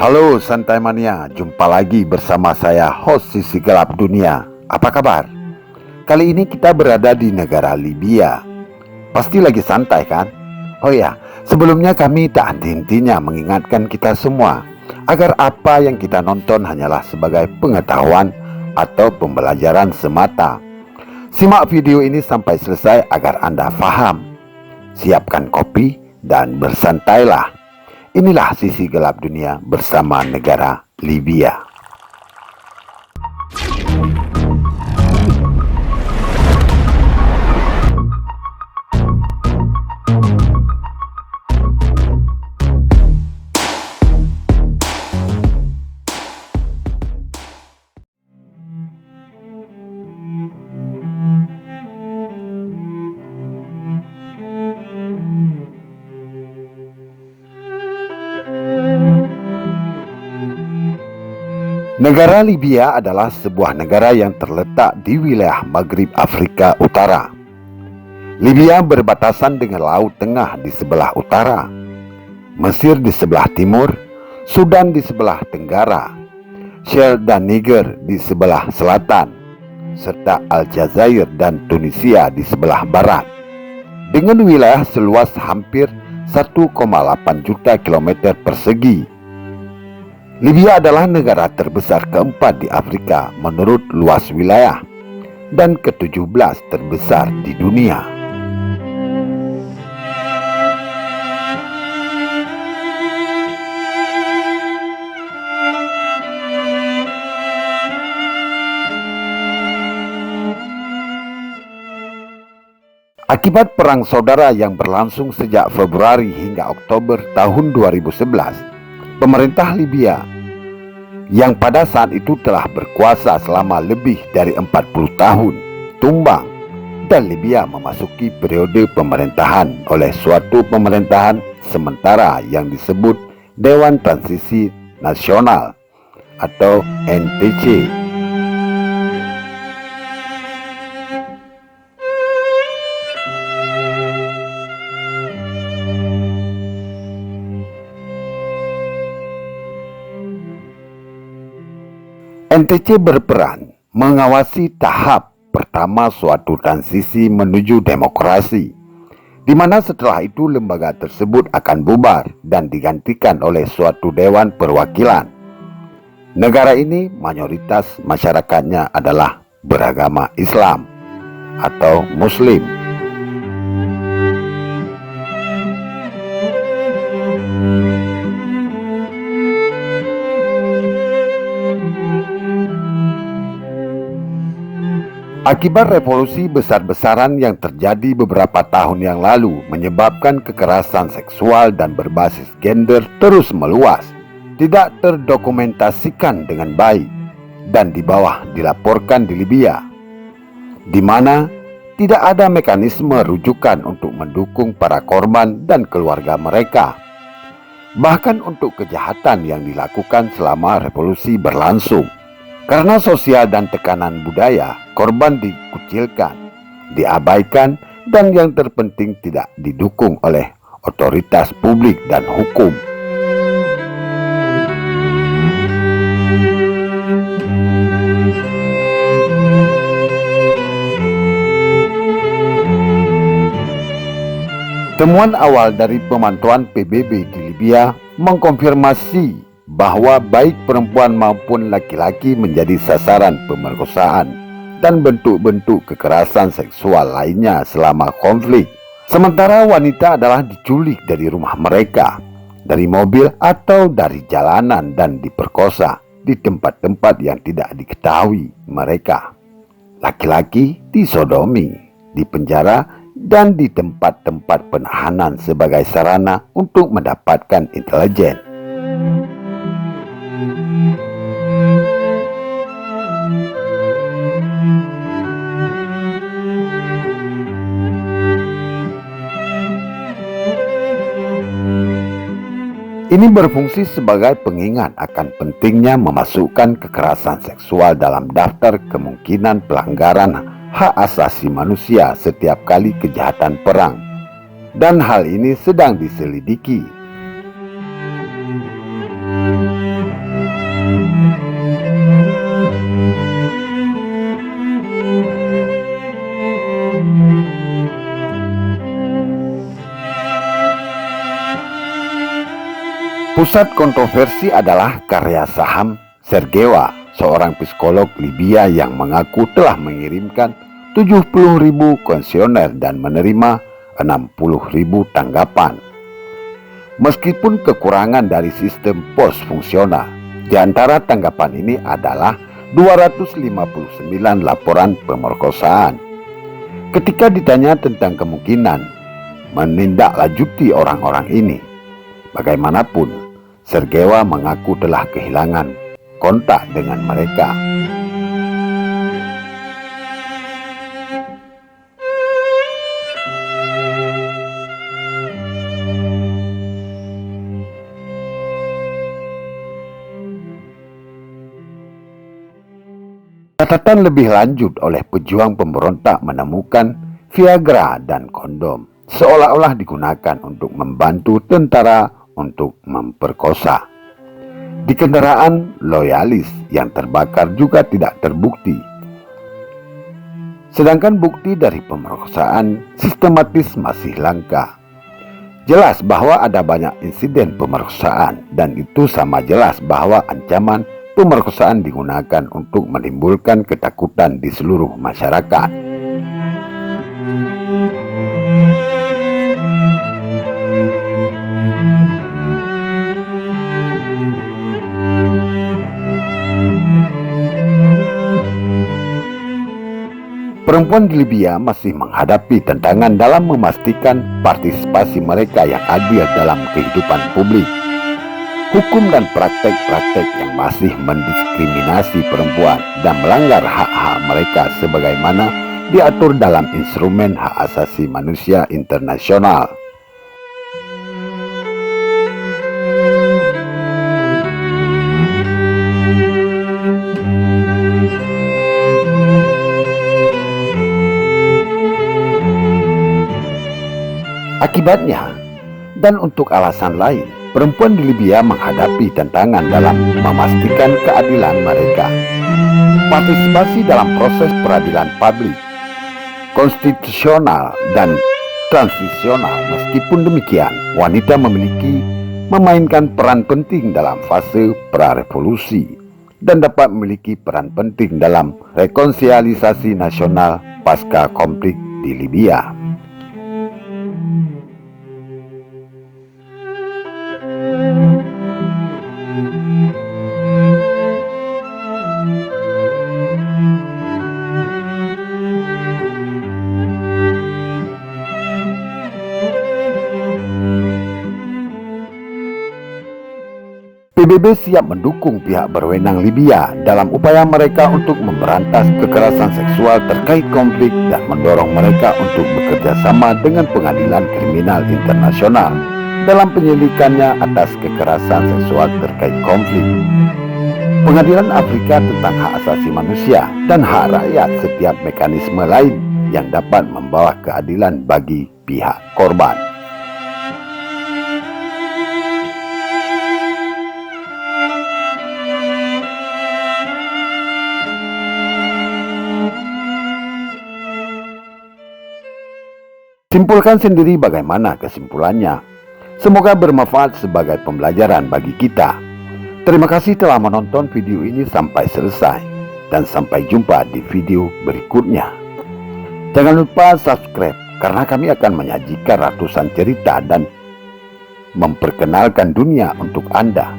Halo Santai Mania, jumpa lagi bersama saya host Sisi Gelap Dunia. Apa kabar? Kali ini kita berada di negara Libya. Pasti lagi santai kan? Oh ya, sebelumnya kami tak henti-hentinya mengingatkan kita semua agar apa yang kita nonton hanyalah sebagai pengetahuan atau pembelajaran semata. Simak video ini sampai selesai agar Anda paham. Siapkan kopi dan bersantailah. Inilah sisi gelap dunia bersama negara Libya. Negara Libya adalah sebuah negara yang terletak di wilayah Maghrib Afrika Utara. Libya berbatasan dengan Laut Tengah di sebelah utara, Mesir di sebelah timur, Sudan di sebelah tenggara, Chad dan Niger di sebelah selatan, serta Aljazair dan Tunisia di sebelah barat. Dengan wilayah seluas hampir 1,8 juta kilometer persegi. Libya adalah negara terbesar keempat di Afrika menurut luas wilayah dan ke-17 terbesar di dunia. Akibat perang saudara yang berlangsung sejak Februari hingga Oktober tahun 2011, pemerintah Libya yang pada saat itu telah berkuasa selama lebih dari 40 tahun tumbang, dan Libya memasuki periode pemerintahan oleh suatu pemerintahan sementara yang disebut Dewan Transisi Nasional atau NTC. NTC berperan mengawasi tahap pertama suatu transisi menuju demokrasi, di mana setelah itu lembaga tersebut akan bubar dan digantikan oleh suatu dewan perwakilan. Negara ini mayoritas masyarakatnya adalah beragama Islam atau Muslim. Akibat revolusi besar-besaran yang terjadi beberapa tahun yang lalu menyebabkan kekerasan seksual dan berbasis gender terus meluas, tidak terdokumentasikan dengan baik, dan di bawah dilaporkan di Libya, di mana tidak ada mekanisme rujukan untuk mendukung para korban dan keluarga mereka. Bahkan untuk kejahatan yang dilakukan selama revolusi berlangsung. Karena sosial dan tekanan budaya, korban dikucilkan, diabaikan, dan yang terpenting tidak didukung oleh otoritas publik dan hukum. Temuan awal dari pemantauan PBB di Libya mengkonfirmasi bahwa baik perempuan maupun laki-laki menjadi sasaran pemerkosaan dan bentuk-bentuk kekerasan seksual lainnya selama konflik. Sementara wanita adalah diculik dari rumah mereka, dari mobil atau dari jalanan, dan diperkosa di tempat-tempat yang tidak diketahui mereka. Laki-laki disodomi, dipenjara, dan di tempat-tempat penahanan sebagai sarana untuk mendapatkan intelijen. Ini berfungsi sebagai pengingat akan pentingnya memasukkan kekerasan seksual dalam daftar kemungkinan pelanggaran hak asasi manusia setiap kali kejahatan perang, dan hal ini sedang diselidiki. Pusat kontroversi adalah karya Saham Sergewa, seorang psikolog Libya yang mengaku telah mengirimkan 70.000 kuesioner dan menerima 60.000 tanggapan. Meskipun kekurangan dari sistem pos fungsional, di antara tanggapan ini adalah 259 laporan pemerkosaan. Ketika ditanya tentang kemungkinan menindaklanjuti orang-orang ini, bagaimanapun Sergewa mengaku telah kehilangan kontak dengan mereka. Catatan lebih lanjut oleh pejuang pemberontak menemukan Viagra dan kondom seolah-olah digunakan untuk membantu tentara untuk memperkosa. Di kendaraan loyalis yang terbakar juga tidak terbukti. Sedangkan bukti dari pemerkosaan sistematis masih langka. Jelas bahwa ada banyak insiden pemerkosaan, dan itu sama jelas bahwa ancaman pemerkosaan digunakan untuk menimbulkan ketakutan di seluruh masyarakat. Perempuan di Libya masih menghadapi tantangan dalam memastikan partisipasi mereka yang adil dalam kehidupan publik. Hukum dan praktek-praktek yang masih mendiskriminasi perempuan dan melanggar hak-hak mereka sebagaimana diatur dalam instrumen hak asasi manusia internasional. Akibatnya, dan untuk alasan lain, perempuan di Libya menghadapi tantangan dalam memastikan keadilan mereka. Partisipasi dalam proses peradilan publik, konstitusional, dan transisional. Meskipun demikian, wanita memainkan peran penting dalam fase pra-revolusi dan dapat memiliki peran penting dalam rekonsiliasi nasional pasca konflik di Libya. PBB siap mendukung pihak berwenang Libya dalam upaya mereka untuk memberantas kekerasan seksual terkait konflik dan mendorong mereka untuk bekerja sama dengan Pengadilan Kriminal Internasional dalam penyelidikannya atas kekerasan seksual terkait konflik. Pengadilan Afrika tentang hak asasi manusia dan hak rakyat setiap mekanisme lain yang dapat membawa keadilan bagi pihak korban. Simpulkan sendiri bagaimana kesimpulannya. Semoga bermanfaat sebagai pembelajaran bagi kita. Terima kasih telah menonton video ini sampai selesai, dan sampai jumpa di video berikutnya. Jangan lupa subscribe, karena kami akan menyajikan ratusan cerita dan memperkenalkan dunia untuk Anda.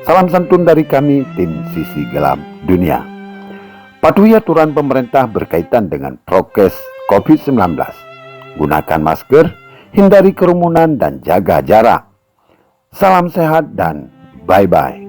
Salam santun dari kami, tim Sisi Gelap Dunia. Patuhi aturan pemerintah berkaitan dengan prokes COVID-19. Gunakan masker, hindari kerumunan, dan jaga jarak. Salam sehat dan bye-bye.